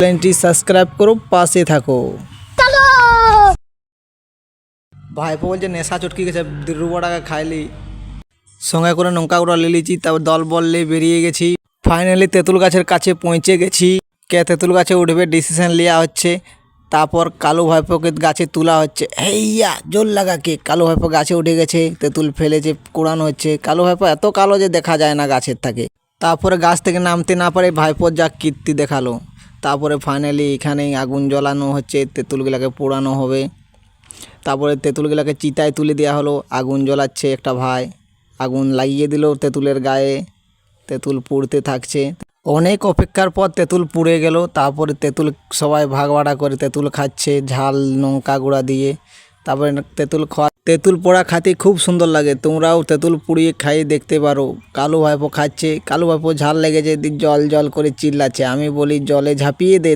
চ্যানেলটি সাবস্ক্রাইব করো, পাশে থাকো। ভাইপো বলছে নেশা চটকি গেছে, 2 টাকা খাইলি, সঙ্গে করে নৌকা গুঁড়া নিয়ে লিছি। তারপর দল বললে বেরিয়ে গেছি। ফাইনালি তেঁতুল গাছের কাছে পৌঁছে গেছি। কে তেঁতুল গাছে উঠবে ডিসিশন নেওয়া হচ্ছে। তারপর কালু ভাইপোকে গাছে তোলা হচ্ছে। হেইয়া জোর লাগা কে, কালু ভাইপো গাছে উঠে গেছে, তেঁতুল ফেলেছে, কুড়ানো হচ্ছে। কালু ভাইপো এত কালো যে দেখা যায় না গাছের থাকে। তারপরে গাছ থেকে নামতে না পারে ভাইপোর যা কীর্তি দেখালো। তারপরে ফাইনালি এখানেই আগুন জ্বালানো হচ্ছে, তেঁতুলগুলাকে পোড়ানো হবে। তারপরে তেঁতুলগুলাকে চিতায় তুলে দেওয়া হলো। আগুন জ্বলাচ্ছে একটা ভাই, আগুন লাগিয়ে দিল তেঁতুলের গায়ে। তেঁতুল পুড়তে থাকছে। অনেক অপেক্ষার পর তেঁতুল পুড়ে গেল। তারপরে তেঁতুল সবাই ভাগবাড়া করে তেঁতুল খাচ্ছে ঝাল লঙ্কা গুঁড়া দিয়ে। তারপরে তেঁতুল পোড়া খাতে খুব সুন্দর লাগে, তোমরাও তেঁতুল পুড়িয়ে খাইয়ে দেখতে পারো। কালু ভাইপো খাচ্ছে, কালু ভাইপো ঝাল লেগেছে, জল জল করে চিল্লাচ্ছে। আমি বলি জলে ঝাঁপিয়ে দে।